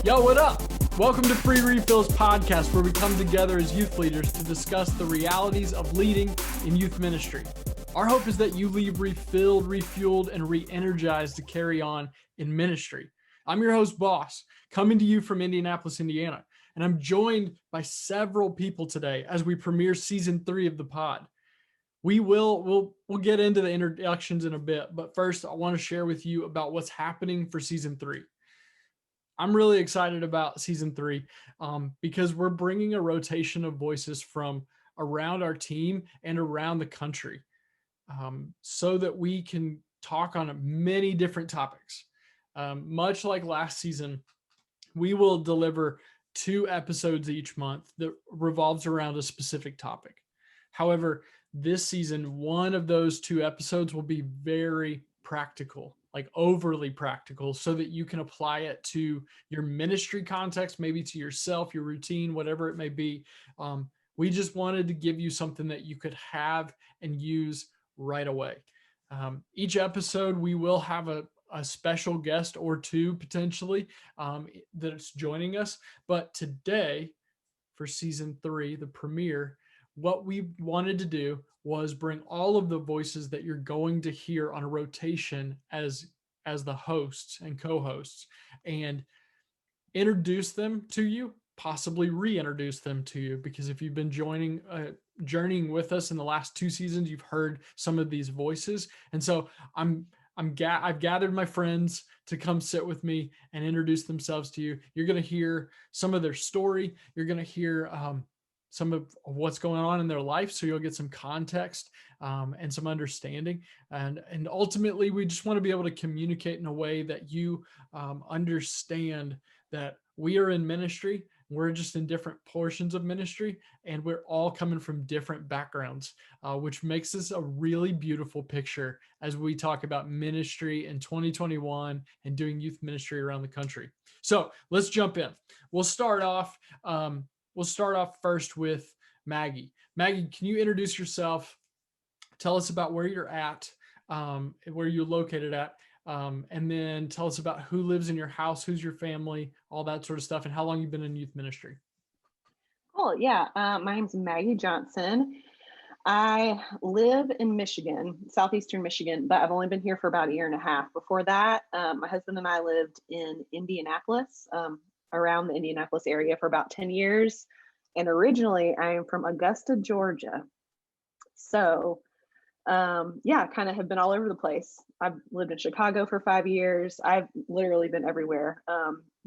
Yo, what up? Welcome to Free Refills podcast, where we come together as youth leaders to discuss the realities of leading in youth ministry. Our hope is that you leave refilled, refueled, and re-energized to carry on in ministry. I'm your host, Boss, coming to you from Indianapolis, Indiana, and I'm joined by several people today as we premiere season 3 of the pod. We'll get into the introductions in a bit, but first I want to share with you about what's happening for season 3. I'm really excited about season 3 because we're bringing a rotation of voices from around our team and around the country so that we can talk on many different topics. Much like last season, we will deliver 2 episodes each month that revolves around a specific topic. However, this season, one of those 2 episodes will be very practical, like overly practical, so that you can apply it to your ministry context, maybe to yourself, your routine, whatever it may be. We just wanted to give you something that you could have and use right away. Each episode, we will have a special guest or 2 potentially that's joining us. But today, for season 3, the premiere, what we wanted to do was bring all of the voices that you're going to hear on a rotation as the hosts and co-hosts, and introduce them to you, possibly reintroduce them to you, because if you've been journeying with us in the last 2 seasons, you've heard some of these voices. And so I've gathered my friends to come sit with me and introduce themselves to you. You're going to hear some of their story. You're going to hear some of what's going on in their life, so you'll get some context and some understanding. And ultimately, we just want to be able to communicate in a way that you understand that we are in ministry. We're just in different portions of ministry, and we're all coming from different backgrounds, which makes this a really beautiful picture as we talk about ministry in 2021 and doing youth ministry around the country. So let's jump in. We'll start off first with Maggie. Maggie, can you introduce yourself? Tell us about where you're at, where you're located at, and then tell us about who lives in your house, who's your family, all that sort of stuff, and how long you've been in youth ministry. Cool. Yeah. My name's Maggie Johnson. I live in Michigan, southeastern Michigan, but I've only been here for about 1.5 years. Before that, my husband and I lived in Indianapolis, around the Indianapolis area for about 10 years. And originally I am from Augusta, Georgia. So kind of have been all over the place. I've lived in Chicago for 5 years. I've literally been everywhere.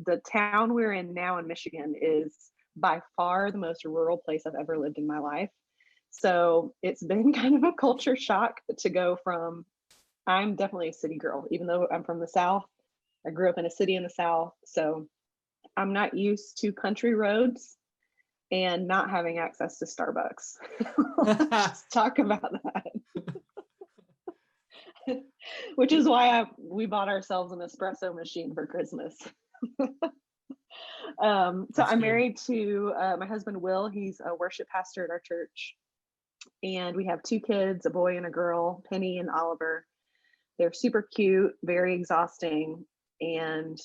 The town we're in now in Michigan is by far the most rural place I've ever lived in my life. So it's been kind of a culture shock to go from, I'm definitely a city girl, even though I'm from the South. I grew up in a city in the South. So I'm not used to country roads and not having access to Starbucks. Let's talk about that. Which is why we bought ourselves an espresso machine for Christmas. So I'm married to my husband, Will. He's a worship pastor at our church. And we have 2 kids, a boy and a girl, Penny and Oliver. They're super cute, very exhausting. And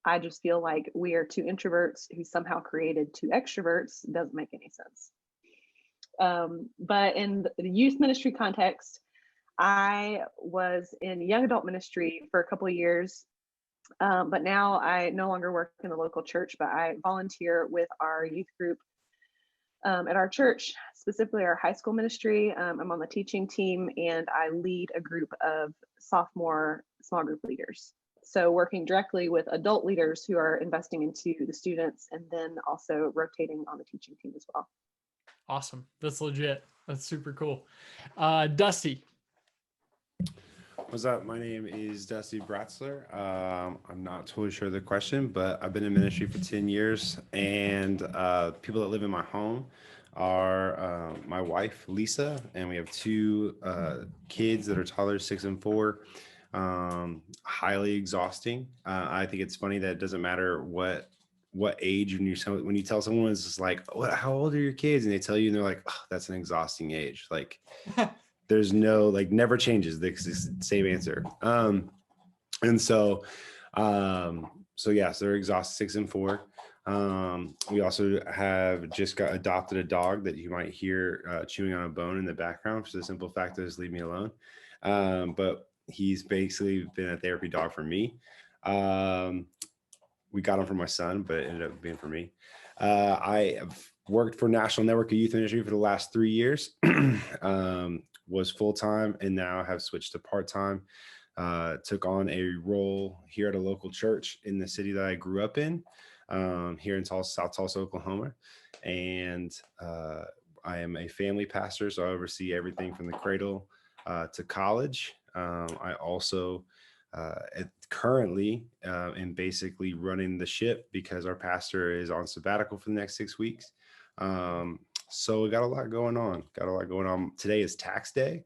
I just feel like we are 2 introverts who somehow created 2 extroverts. Doesn't make any sense. But in the youth ministry context, I was in young adult ministry for a couple of years, but now I no longer work in the local church, but I volunteer with our youth group at our church, specifically our high school ministry. I'm on the teaching team, and I lead a group of sophomore small group leaders. So working directly with adult leaders who are investing into the students, and then also rotating on the teaching team as well. Awesome. That's legit. That's super cool. Dusty. What's up? My name is Dusty Bratzler. I'm not totally sure of the question, but I've been in ministry for 10 years, and people that live in my home are my wife, Lisa, and we have 2 kids that are toddlers, 6 and 4. Highly exhausting. I think it's funny that it doesn't matter what age when you tell someone, it's just like, how old are your kids? And they tell you, and they're like, oh, that's an exhausting age. Like there's no, like, never changes the same answer. And so So yes, they're exhausted, 6 and 4. We also have just got adopted a dog that you might hear chewing on a bone in the background for the simple fact that just leave me alone. But he's basically been a therapy dog for me. Um, we got him for my son, but it ended up being for me. I have worked for National Network of Youth Ministry for the last 3 years. Was full time and now have switched to part time. Took on a role here at a local church in the city that I grew up in, here in South Tulsa, Oklahoma. And I am a family pastor, so I oversee everything from the cradle to college. I also currently am basically running the ship because our pastor is on sabbatical for the next 6 weeks. So we got a lot going on. Today is tax day.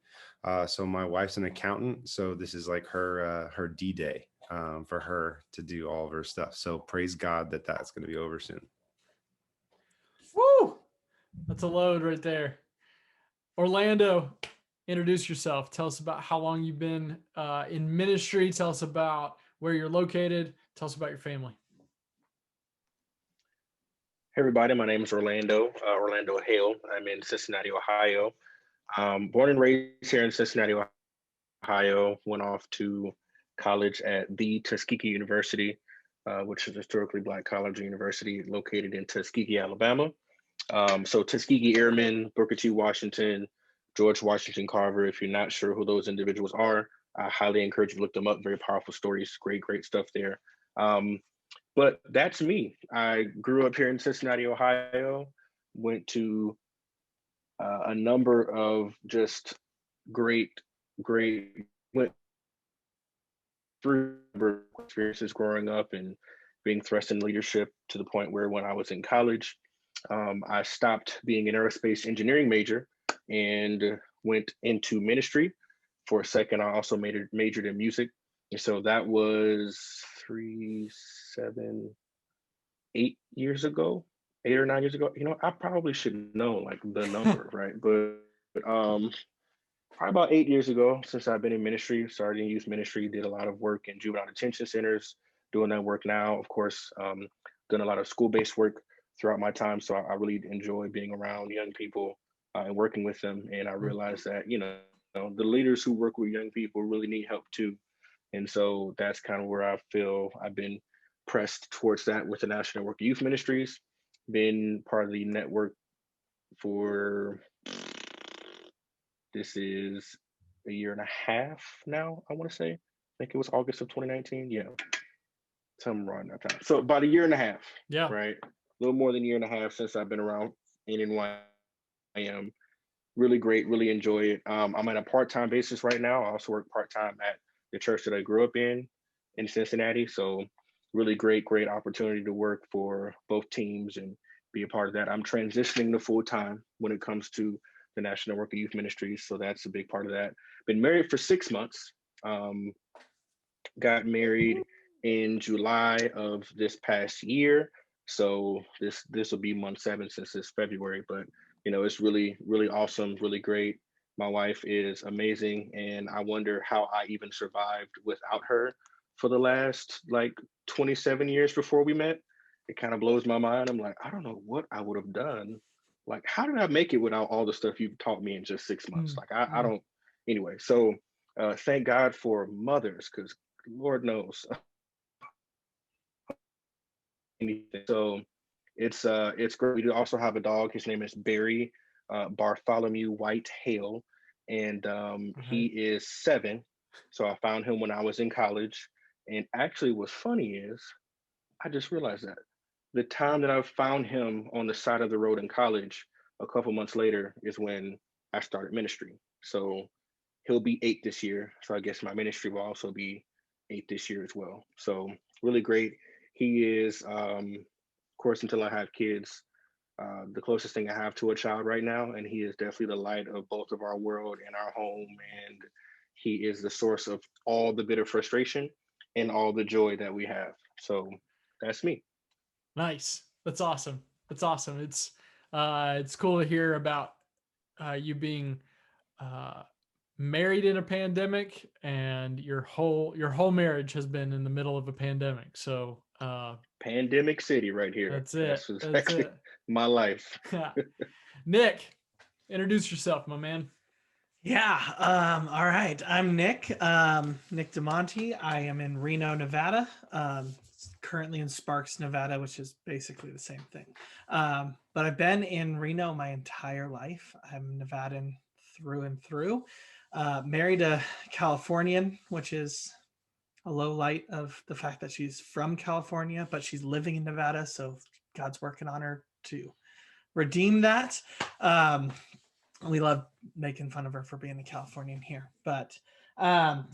So my wife's an accountant. So this is like her D-Day for her to do all of her stuff. So praise God that that's going to be over soon. Woo! That's a load right there. Orlando, introduce yourself. Tell us about how long you've been in ministry. Tell us about where you're located. Tell us about your family. Hey everybody, my name is Orlando Hale. I'm in Cincinnati, Ohio. Born and raised here in Cincinnati, Ohio. Went off to college at the Tuskegee University, which is a historically Black college or university located in Tuskegee, Alabama. So Tuskegee Airmen, Booker T. Washington, George Washington Carver. If you're not sure who those individuals are, I highly encourage you to look them up. Very powerful stories, great stuff there. But that's me. I grew up here in Cincinnati, Ohio, went to a number of just great, went through experiences growing up and being thrust in leadership to the point where when I was in college, I stopped being an aerospace engineering major and went into ministry. For a second, I also majored in music. And so that was 8 years ago, 8 or 9 years ago. I probably should know like the number, right? But probably about 8 years ago, since I've been in ministry, started in youth ministry, did a lot of work in juvenile detention centers, doing that work now, of course, done a lot of school-based work throughout my time. So I really enjoy being around young people and working with them. And I realized that, the leaders who work with young people really need help too. And so that's kind of where I feel I've been pressed towards that with the National Network of Youth Ministries, been part of the network for, this is a year and a half now, I want to say. I think it was August of 2019. Yeah, some around that time. So about a year and a half. Yeah. Right. A little more than a year and a half since I've been around in NYM. Really great, really enjoy it. I'm at a part-time basis right now. I also work part-time at the church that I grew up in Cincinnati. So really great opportunity to work for both teams and be a part of that. I'm transitioning to full-time when it comes to the National Network of Youth Ministries. So that's a big part of that. Been married for 6 months. Got married in July of this past year. So this will be month 7 since it's February, but it's really, really awesome, really great. My wife is amazing, and I wonder how I even survived without her for the last 27 years before we met. It kind of blows my mind. I'm like, I don't know what I would have done. Like, how did I make it without all the stuff you've taught me in just 6 months? Like, I don't. Anyway, so thank God for mothers, because Lord knows. So it's great. We do also have a dog. His name is Barry Bartholomew White Hale, and he is 7. So I found him when I was in college. And actually, what's funny is I just realized that the time that I found him on the side of the road in college, a couple months later, is when I started ministry. So he'll be 8 this year. So I guess my ministry will also be 8 this year as well. So really great. He is, of course, until I have kids, the closest thing I have to a child right now. And he is definitely the light of both of our world and our home. And he is the source of all the bitter frustration and all the joy that we have. So that's me. Nice. That's awesome. It's cool to hear about you being married in a pandemic, and your whole marriage has been in the middle of a pandemic. So Pandemic City right here. That's it. That's That's exactly it. my life. Nick, introduce yourself, my man. Yeah. All right. I'm Nick. Nick DeMonte. I am in Reno, Nevada. Currently in Sparks, Nevada, which is basically the same thing. But I've been in Reno my entire life. I'm Nevadan through and through. Married a Californian, which is a low light of the fact that she's from California, but she's living in Nevada. So God's working on her to redeem that. We love making fun of her for being a Californian here, but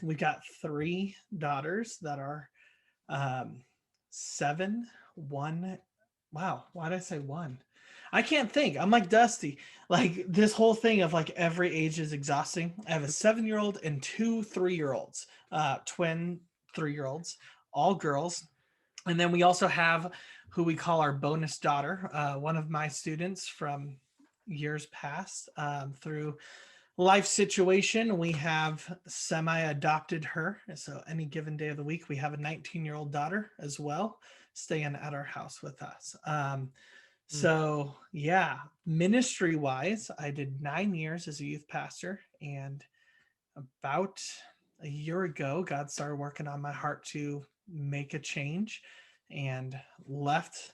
we've got 3 daughters that are 7, 1. Wow, why did I say 1? I can't think. I'm like Dusty. Like this whole thing of like every age is exhausting. I have a 7-year-old and 2 3-year-olds, twin 3-year-olds, all girls. And then we also have who we call our bonus daughter, one of my students from years past, through life situation. We have semi-adopted her. So any given day of the week, we have a 19-year-old daughter as well, staying at our house with us. So yeah, ministry wise, I did 9 years as a youth pastor, and about a year ago, God started working on my heart to make a change and left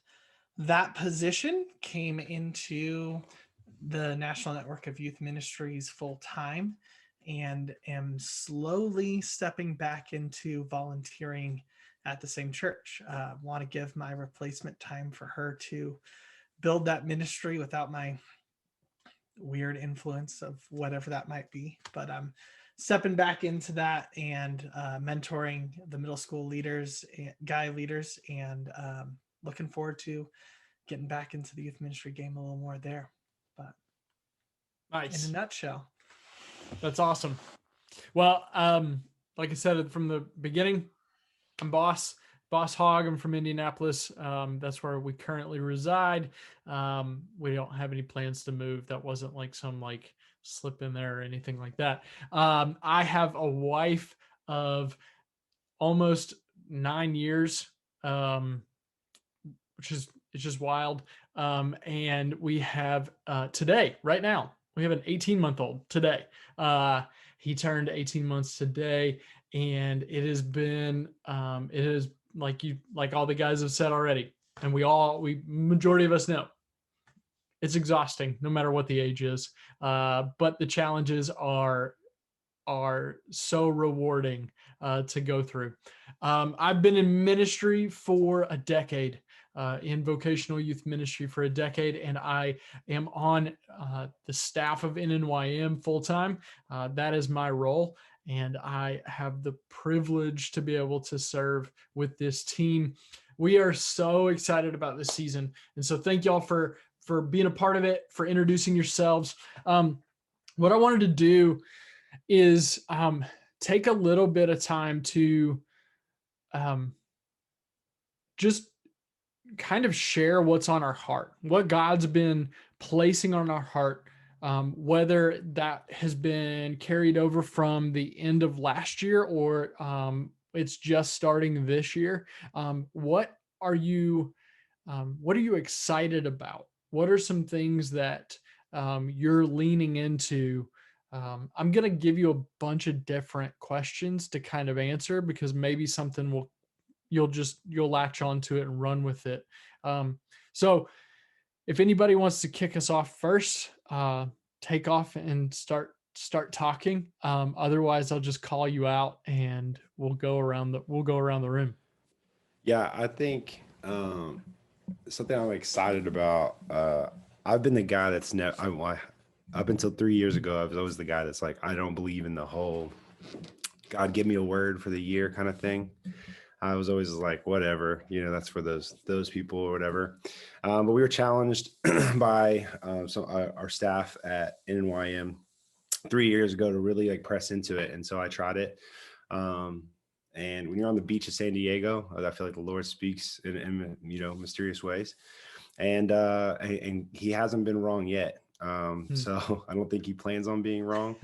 that position, came into the National Network of Youth Ministries full time, and am slowly stepping back into volunteering at the same church. Want to give my replacement time for her to build that ministry without my weird influence of whatever that might be. But I'm stepping back into that and mentoring the middle school leaders, guy leaders, and looking forward to getting back into the youth ministry game a little more there. But Nice. in a nutshell, That's awesome. Well, like I said from the beginning, I'm Boss Hogg. I'm from Indianapolis. That's where we currently reside. We don't have any plans to move. That wasn't like some like slip in there or anything like that. I have a wife of almost 9 years, which is it's just wild. And we have today, right now, we have an 18-month-old today. He turned 18 months today, and it has been it is like all the guys have said already, and majority of us know it's exhausting no matter what the age is. But the challenges are so rewarding to go through. I've been in ministry for a decade, in vocational youth ministry for a decade, and I am on the staff of NNYM full time. That is my role, and I have the privilege to be able to serve with this team. We are so excited about this season, and so thank y'all for being a part of it, for introducing yourselves. What I wanted to do is take a little bit of time to just kind of share what's on our heart, what God's been placing on our heart, whether that has been carried over from the end of last year or it's just starting this year. What are you excited about? What are some things that you're leaning into? I'm going to give you a bunch of different questions to kind of answer, because maybe something you'll latch onto it and run with it. So if anybody wants to kick us off first, take off and start talking. Otherwise I'll just call you out and we'll go around the room. Yeah, I think something I'm excited about. I've been the guy that's up until 3 years ago, I was always the guy that's like, I don't believe in the whole God give me a word for the year kind of thing. I was always like, whatever, that's for those people or whatever. But we were challenged by our staff at NNYM 3 years ago to really like press into it. And so I tried it. And when you're on the beach of San Diego, I feel like the Lord speaks in mysterious ways. And he hasn't been wrong yet. So I don't think he plans on being wrong.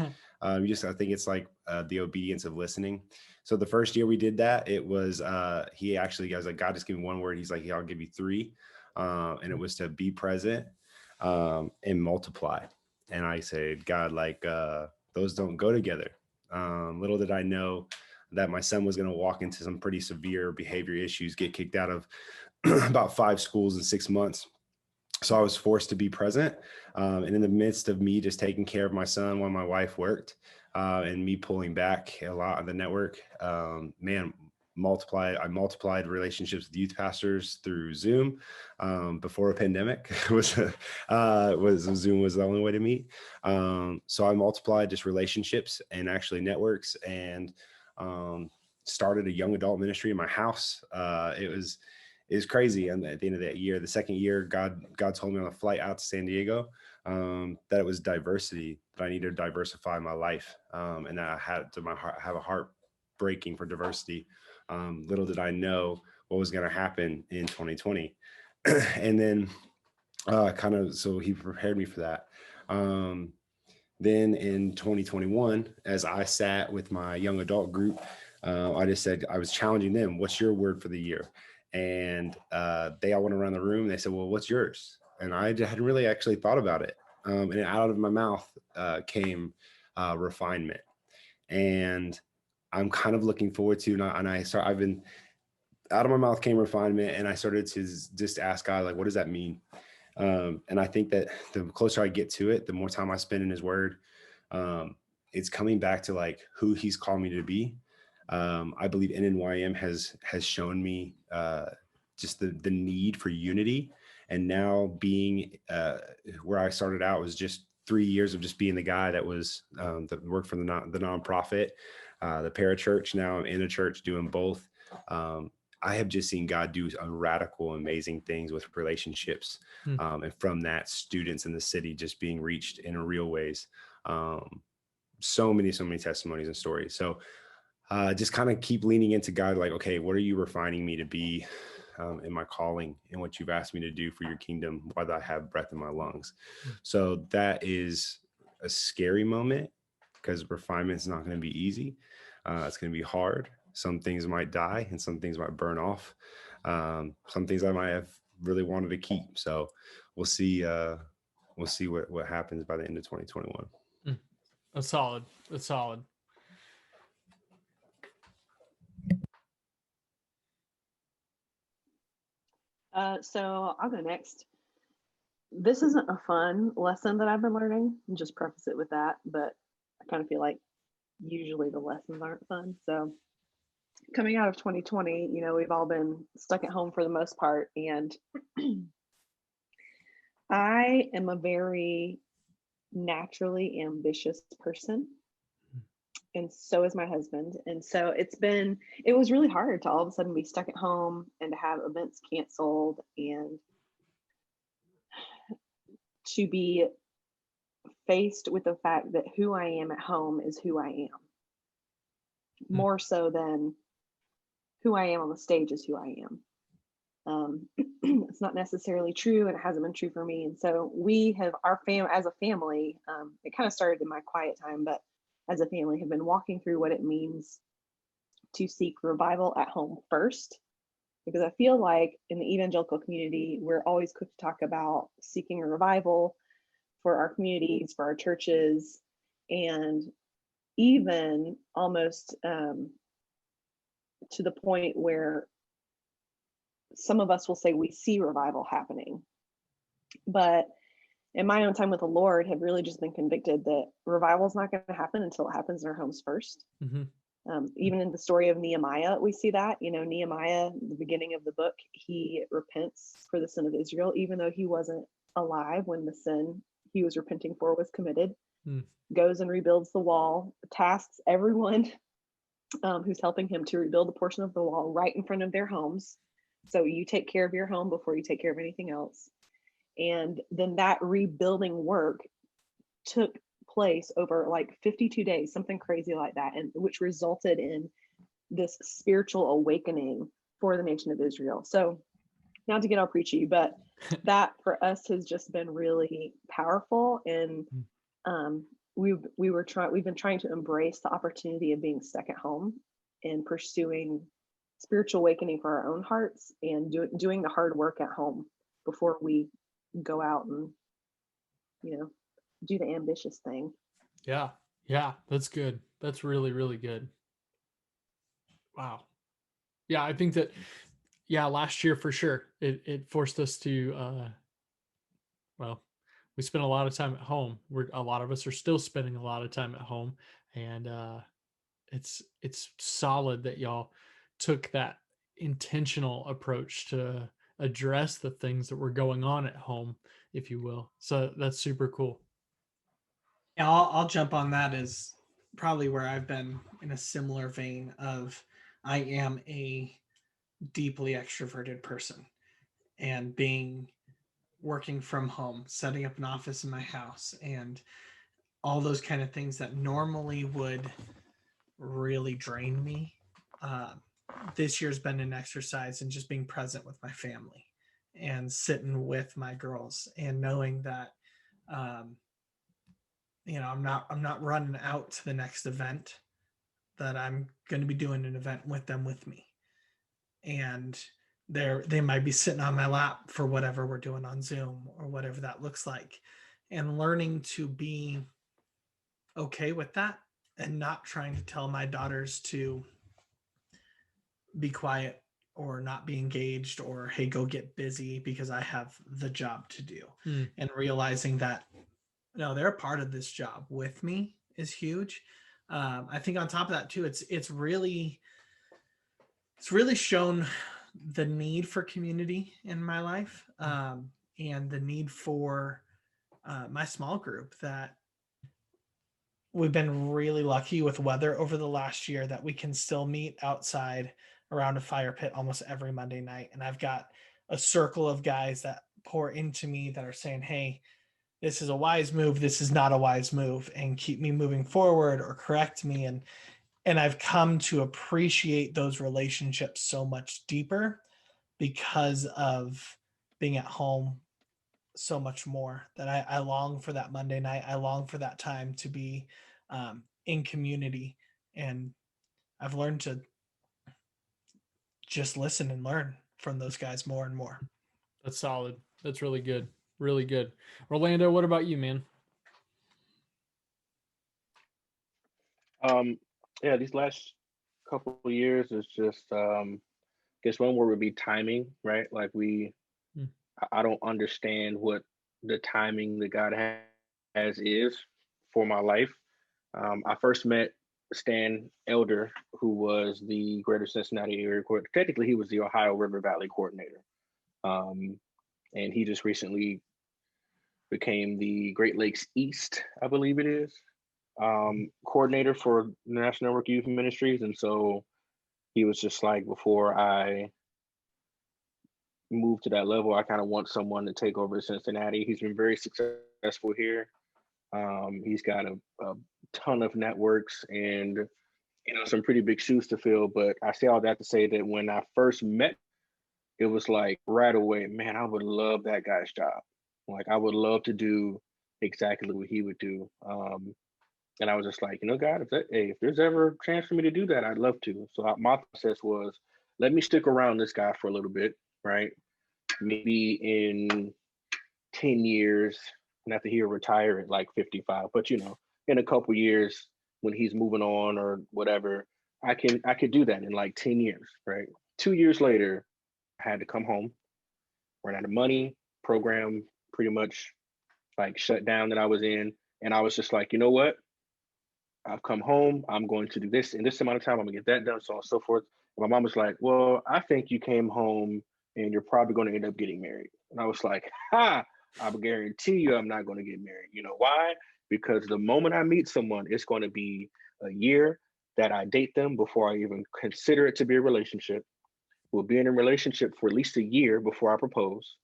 I think it's like the obedience of listening. So the first year we did that, it was, I was like, God, just give me one word. He's like, yeah, I'll give you three. And it was to be present and multiply. And I said, God, like those don't go together. Little did I know that my son was going to walk into some pretty severe behavior issues, get kicked out of about 5 schools in 6 months. So I was forced to be present. And in the midst of me just taking care of my son while my wife worked, and me pulling back a lot on the network, I multiplied relationships with youth pastors through Zoom. Before a pandemic was Zoom was the only way to meet. So I multiplied just relationships and actually networks, and started a young adult ministry in my house. It was crazy. And at the end of that year, the second year, God told me on a flight out to San Diego that it was diversity, that I needed to diversify my life, and that I had to have a heart breaking for diversity. Little did I know what was going to happen in 2020. And then so he prepared me for that. Then in 2021, as I sat with my young adult group, I just said, I was challenging them, what's your word for the year? And they all went around the room. They said, well, what's yours? And I hadn't really actually thought about it. And out of my mouth came refinement. And I'm kind of looking forward to, I've been, out of my mouth came refinement, and I started to just ask God, like, what does that mean? And I think that the closer I get to it, the more time I spend in his word, it's coming back to like who he's called me to be. I believe NNYM has shown me just the need for unity. And now being where I started out was just 3 years of just being the guy that was that worked for the nonprofit, the parachurch. Now I'm in a church doing both. I have just seen God do radical, amazing things with relationships. And from that, students in the city just being reached in real ways. So many testimonies and stories. So just kind of keep leaning into God, like, okay, what are you refining me to be in my calling and what you've asked me to do for your kingdom while I have breath in my lungs? So that is a scary moment, because refinement is not going to be easy. It's going to be hard. Some things might die and some things might burn off. Some things I might have really wanted to keep. So we'll see what happens by the end of 2021. That's solid. So I'll go next. This isn't a fun lesson that I've been learning. I'll just preface it with that, but I kind of feel like usually the lessons aren't fun. So coming out of 2020, we've all been stuck at home for the most part. And I am a very naturally ambitious person. And so is my husband. And so it was really hard to all of a sudden be stuck at home and to have events canceled and to be faced with the fact that who I am at home is who I am. More so than who I am on the stage is who I am. It's not necessarily true, and it hasn't been true for me. And so we have as a family, it kind of started in my quiet time, but as a family have been walking through what it means to seek revival at home first. Because I feel like in the evangelical community, we're always quick to talk about seeking a revival for our communities, for our churches, and even almost to the point where some of us will say we see revival happening. But in my own time with the Lord, have really just been convicted that revival is not going to happen until it happens in our homes first. Even in the story of Nehemiah, we see that, Nehemiah, the beginning of the book, he repents for the sin of Israel, even though he wasn't alive when the sin he was repenting for was committed, goes and rebuilds the wall, tasks everyone who's helping him to rebuild a portion of the wall right in front of their homes. So you take care of your home before you take care of anything else. And then that rebuilding work took place over like 52 days, something crazy like that, and which resulted in this spiritual awakening for the nation of Israel. So not to get all preachy, but that for us has just been really powerful. And we've been trying to embrace the opportunity of being stuck at home and pursuing spiritual awakening for our own hearts, and doing the hard work at home before we go out and, do the ambitious thing. Yeah. Yeah. That's good. That's really, really good. Wow. Yeah. I think that, yeah, last year for sure, it forced us to, well, we spent a lot of time at home. A lot of us are still spending a lot of time at home, and it's solid that y'all took that intentional approach to address the things that were going on at home, if you will. So that's super cool. Yeah, I'll jump on that as probably where I've been in a similar vein of I am a deeply extroverted person, and working from home, setting up an office in my house, and all those kind of things that normally would really drain me. Uh, this year's been an exercise in just being present with my family and sitting with my girls and knowing that um, I'm not running out to the next event, that I'm going to be doing an event with them with me, and they might be sitting on my lap for whatever we're doing on Zoom or whatever that looks like, and learning to be okay with that and not trying to tell my daughters to be quiet or not be engaged or hey, go get busy because I have the job to do. And realizing that no, they're a part of this job with me is huge. I think on top of that too, it's really shown the need for community in my life, and the need for my small group. That we've been really lucky with weather over the last year that we can still meet outside around a fire pit almost every Monday night. And I've got a circle of guys that pour into me that are saying, hey, this is a wise move, this is not a wise move, and keep me moving forward or correct me. And I've come to appreciate those relationships so much deeper because of being at home so much more, that I long for that Monday night. I long for that time to be in community. And I've learned to just listen and learn from those guys more and more. That's solid. That's really good. Really good. Orlando, what about you, man? Yeah, these last couple of years is just guess one word would be timing, right? Like I don't understand what the timing that God has is for my life. I first met Stan Elder, who was the Greater Cincinnati area coordinator. Technically, he was the Ohio River Valley coordinator, and he just recently became the Great Lakes East, I believe it is, coordinator for National Network Youth Ministries. And so he was just like, before I move to that level, I kind of want someone to take over Cincinnati. He's been very successful here. He's got a ton of networks and some pretty big shoes to fill. But I say all that to say that when I first met, it was like right away, man, I would love that guy's job. Like I would love to do exactly what he would do. And I was just like, God, if there's ever a chance for me to do that, I'd love to. So my process was, let me stick around this guy for a little bit, right? Maybe in 10 years, not that he'll retire at like 55, but in a couple years when he's moving on or whatever, I could do that in like 10 years, right? 2 years later, I had to come home, ran out of money, program pretty much like shut down that I was in. And I was just like, you know what? I've come home. I'm going to do this in this amount of time. I'm gonna get that done, so on and so forth. And my mom was like, well, I think you came home and you're probably going to end up getting married. And I was like, ha, I guarantee you I'm not going to get married. You know why? Because the moment I meet someone, it's going to be a year that I date them before I even consider it to be a relationship. We'll be in a relationship for at least a year before I propose.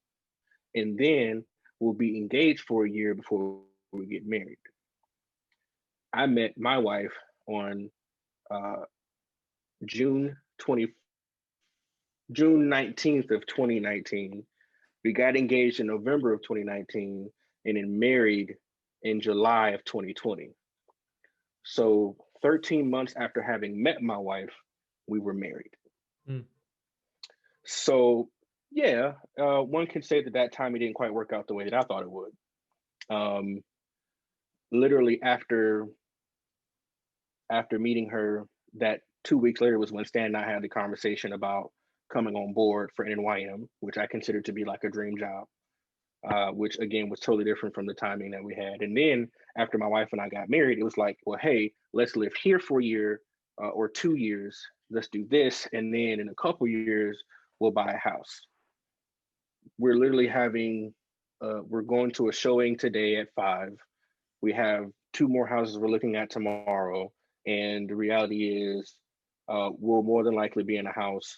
And then we'll be engaged for a year before we get married. I met my wife on June 19th of 2019. We got engaged in November of 2019 and then married in July of 2020. So 13 months after having met my wife, we were married. Mm. So yeah, one can say that that timing didn't quite work out the way that I thought it would. Um, Literally after meeting her, that 2 weeks later was when Stan and I had the conversation about coming on board for NYM, which I considered to be like a dream job, which again was totally different from the timing that we had. And then after my wife and I got married, it was like, well, hey, let's live here for a year or 2 years. Let's do this. And then in a couple years, we'll buy a house. We're literally we're going to a showing today at 5. We have 2 more houses we're looking at tomorrow. And the reality is, we'll more than likely be in a house,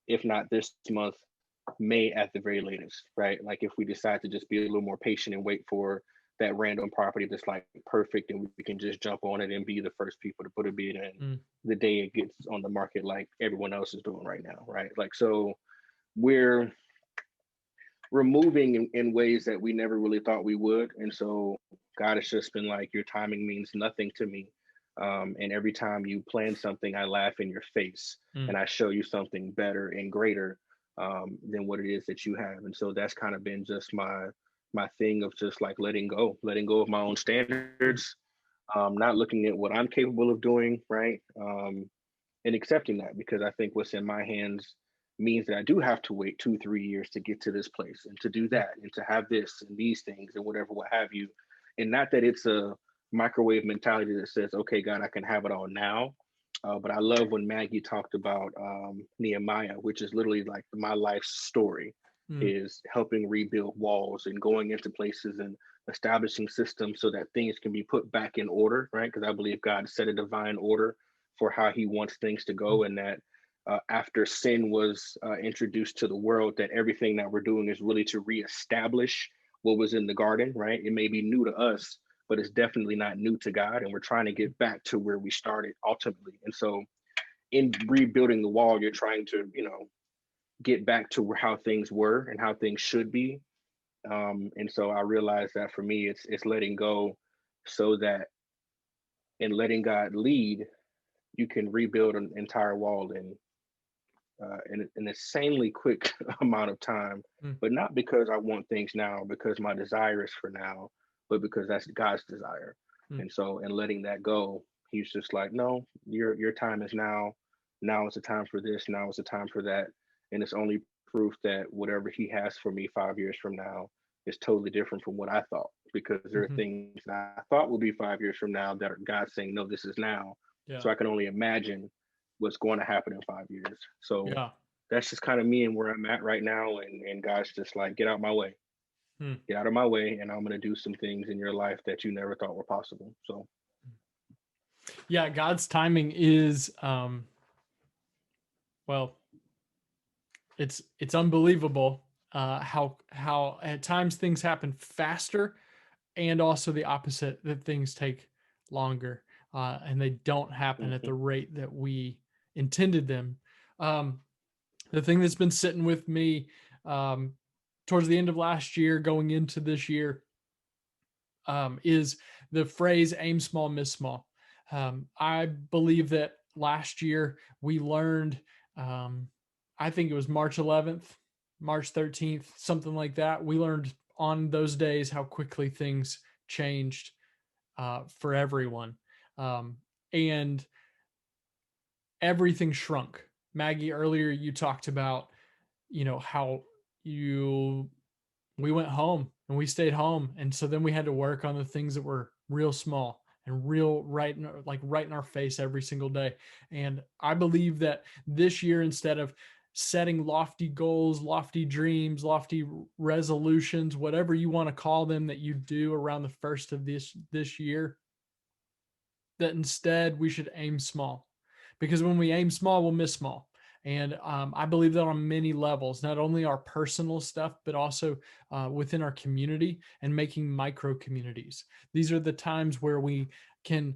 if not this month, May at the very latest, right? Like if we decide to just be a little more patient and wait for that random property that's like perfect and we can just jump on it and be the first people to put a bid in the day it gets on the market like everyone else is doing right now, right? Like, so we're moving in ways that we never really thought we would. And so God has just been like, your timing means nothing to me. And every time you plan something, I laugh in your face and I show you something better and greater than what it is that you have. And so that's kind of been just my thing of just like letting go of my own standards, not looking at what I'm capable of doing, right? And accepting that, because I think what's in my hands means that I do have to wait 2-3 years to get to this place and to do that and to have this and these things and whatever, what have you. And not that it's a microwave mentality that says, okay, God, I can have it all now. But I love when Maggie talked about Nehemiah, which is literally like my life story, is helping rebuild walls and going into places and establishing systems so that things can be put back in order, right? Because I believe God set a divine order for how he wants things to go, and that after sin was introduced to the world, that everything that we're doing is really to reestablish what was in the garden, right? It may be new to us, but it's definitely not new to God. And we're trying to get back to where we started ultimately. And so in rebuilding the wall, you're trying to, get back to how things were and how things should be. And so I realized that for me, it's letting go, so that in letting God lead, you can rebuild an entire wall in an insanely quick amount of time, but not because I want things now, because my desire is for now, but because that's God's desire. And so in letting that go, he's just like, no, your time is now. Now is the time for this. Now is the time for that. And it's only proof that whatever he has for me 5 years from now is totally different from what I thought, because there are things that I thought will be 5 years from now that are God saying, no, this is now. Yeah. So I can only imagine what's going to happen in 5 years. So that's just kind of me and where I'm at right now. And God's just like, get out my way. Get out of my way, and I'm going to do some things in your life that you never thought were possible. So yeah, God's timing is well, it's unbelievable how at times things happen faster, and also the opposite, that things take longer and they don't happen at the rate that we intended them. The thing that's been sitting with me towards the end of last year, going into this year, is the phrase aim small, miss small. I believe that last year we learned, I think it was March 11th, March 13th, something like that. We learned on those days how quickly things changed for everyone. And everything shrunk. Maggie, earlier you talked about, how we went home and we stayed home. And so then we had to work on the things that were real small and real right in our face every single day. And I believe that this year, instead of setting lofty goals, lofty dreams, lofty resolutions, whatever you want to call them, that you do around the first of this year, that instead we should aim small, because when we aim small, we'll miss small. And I believe that on many levels, not only our personal stuff, but also within our community and making micro communities. These are the times where we can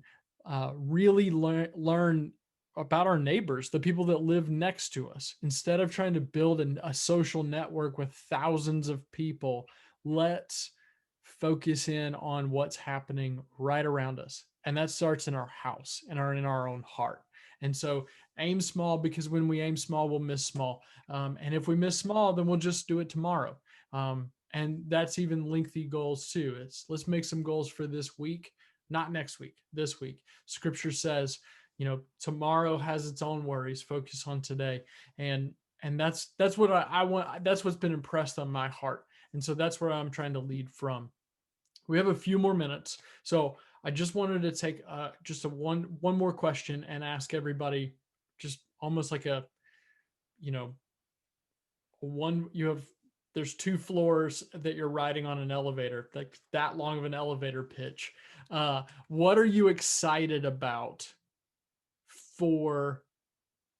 really learn our neighbors, the people that live next to us. Instead of trying to build a social network with thousands of people, let's focus in on what's happening right around us. And that starts in our house and in our own heart. And so aim small, because when we aim small, we'll miss small. And if we miss small, then we'll just do it tomorrow. And that's even lengthy goals too. Let's make some goals for this week, not next week, this week. Scripture says, tomorrow has its own worries. Focus on today. And that's what I want. That's what's been impressed on my heart. And so that's where I'm trying to lead from. We have a few more minutes. So I just wanted to take just one more question and ask everybody, just almost like there's 2 floors that you're riding on an elevator, like that long of an elevator pitch. What are you excited about for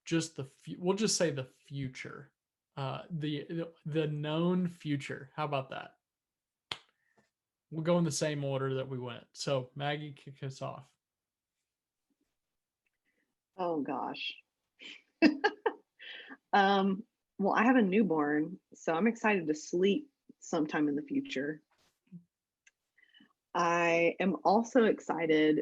just we'll just say the future, the known future? How about that? We'll go in the same order that we went. So Maggie, kick us off. Oh gosh. Well, I have a newborn, so I'm excited to sleep sometime in the future. I am also excited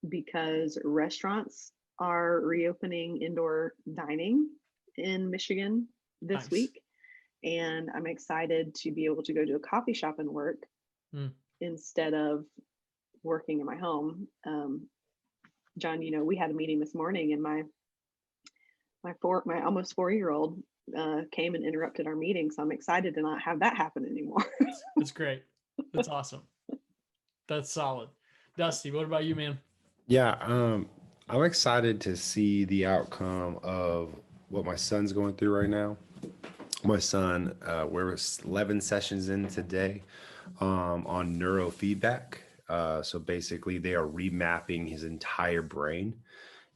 because restaurants are reopening indoor dining in Michigan this week. And I'm excited to be able to go to a coffee shop and work instead of working in my home. John, we had a meeting this morning, and my almost 4-year-old came and interrupted our meeting. So I'm excited to not have that happen anymore. That's great. That's awesome. That's solid. Dusty, what about you, man? Yeah, I'm excited to see the outcome of what my son's going through right now. My son, we're 11 sessions in today on neurofeedback. So basically, they are remapping his entire brain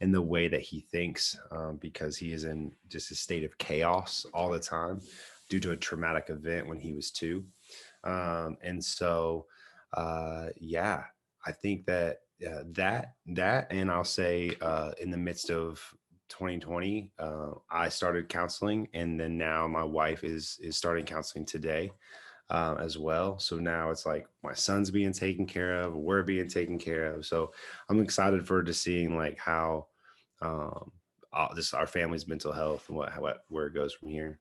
in the way that he thinks, because he is in just a state of chaos all the time due to a traumatic event when he was 2. And so, yeah, I think that and I'll say in the midst of 2020, I started counseling, and then now my wife is starting counseling today as well. So now it's like my son's being taken care of, we're being taken care of. So I'm excited to seeing like how our family's mental health and where it goes from here.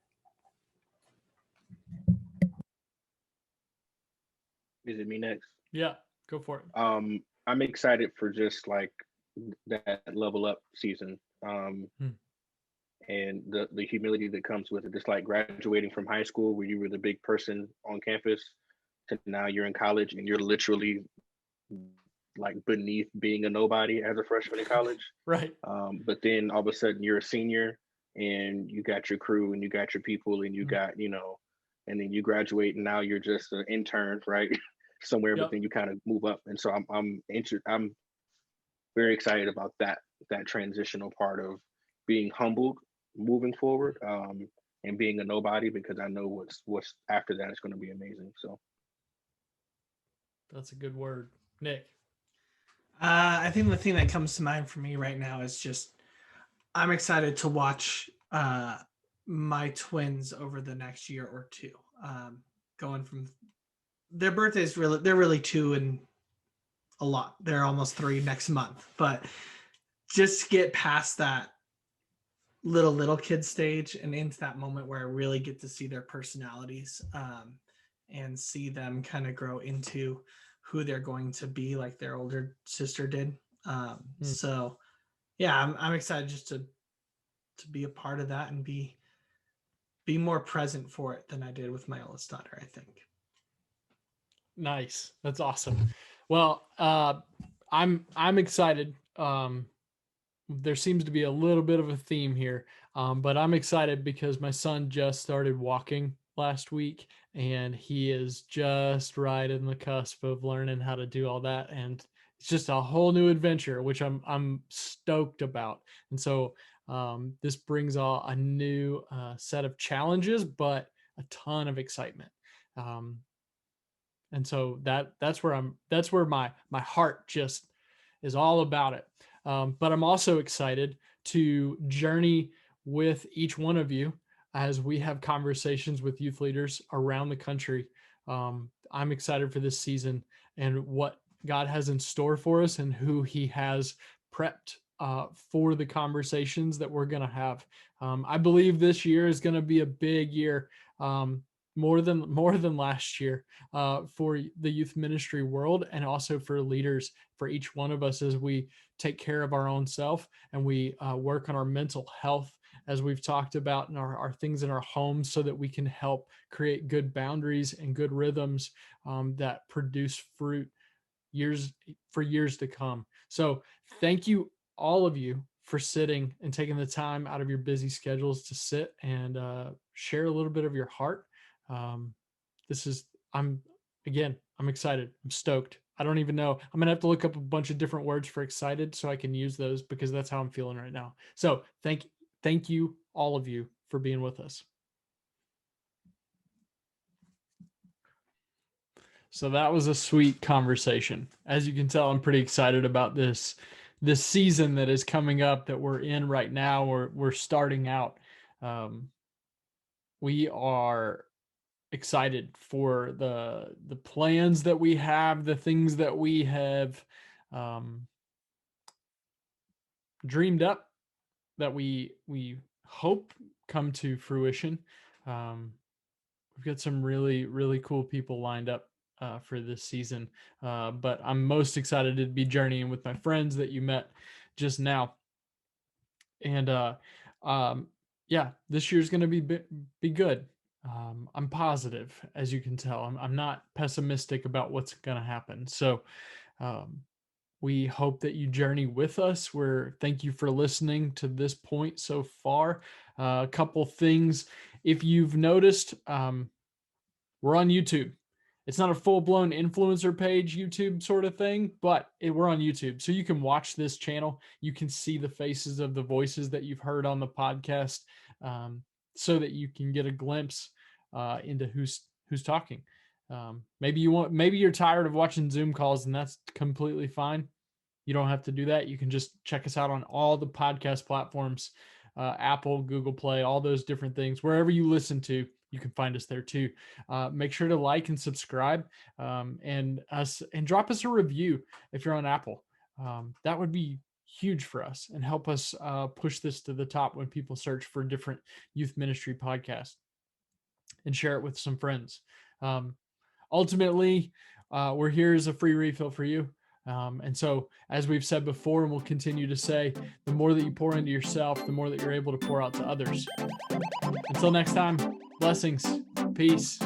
Is it me next? Yeah, go for it. I'm excited for just like that level up season. And the humility that comes with it. Just like graduating from high school where you were the big person on campus to now you're in college and you're literally like beneath being a nobody as a freshman in college. Right. But then all of a sudden you're a senior and you got your crew and you got your people and you got, and then you graduate and now you're just an intern, right? Somewhere, but then you kind of move up. And so I'm very excited about that transitional part of being humbled moving forward, and being a nobody, because I know what's after that is going to be amazing. So that's a good word. Nick? I think the thing that comes to mind for me right now is just I'm excited to watch my twins over the next year or 2, going from their birthdays. They're really 2 and a lot. They're almost 3 next month, but just get past that little kid stage and into that moment where I really get to see their personalities, and see them kind of grow into who they're going to be, like their older sister did. So yeah, I'm excited just to be a part of that and be more present for it than I did with my oldest daughter, I think. Nice. That's awesome. Well, I'm excited. There seems to be a little bit of a theme here, but I'm excited because my son just started walking last week, and he is just right in the cusp of learning how to do all that, and it's just a whole new adventure, which I'm stoked about. And so this brings a new set of challenges, but a ton of excitement. And so that's where my heart just is all about it. But I'm also excited to journey with each one of you as we have conversations with youth leaders around the country. I'm excited for this season and what God has in store for us and who He has prepped for the conversations that we're going to have. I believe this year is going to be a big year, more than last year, for the youth ministry world, and also for leaders, for each one of us, as we take care of our own self and we work on our mental health, as we've talked about, in our things in our homes, so that we can help create good boundaries and good rhythms that produce fruit for years to come. So thank you, all of you, for sitting and taking the time out of your busy schedules to sit and share a little bit of your heart. I'm excited. I'm stoked. I don't even know. I'm going to have to look up a bunch of different words for excited so I can use those, because that's how I'm feeling right now. So thank you, all of you, for being with us. So that was a sweet conversation. As you can tell, I'm pretty excited about this season that is coming up, that we're in right now. We're starting out. We are excited for the plans that we have, the things that we have dreamed up, that we hope come to fruition. We've got some really, really cool people lined up for this season. But I'm most excited to be journeying with my friends that you met just now. And this year's going to be good. I'm positive, as you can tell. I'm not pessimistic about what's going to happen. So we hope that you journey with us. Thank you for listening to this point so far. A couple things. If you've noticed, we're on YouTube. It's not a full-blown influencer page YouTube sort of thing, but we're on YouTube. So you can watch this channel. You can see the faces of the voices that you've heard on the podcast, so that you can get a glimpse into who's talking. Maybe you're tired of watching Zoom calls, and that's completely fine. You don't have to do that. You can just check us out on all the podcast platforms, Apple, Google Play, all those different things. Wherever you listen to, you can find us there too. Make sure to like and subscribe, and drop us a review if you're on Apple. That would be huge for us and help us push this to the top when people search for different youth ministry podcasts, and share it with some friends. Ultimately, we're here as a free refill for you. And so, as we've said before, and we'll continue to say, the more that you pour into yourself, the more that you're able to pour out to others. Until next time, blessings, peace.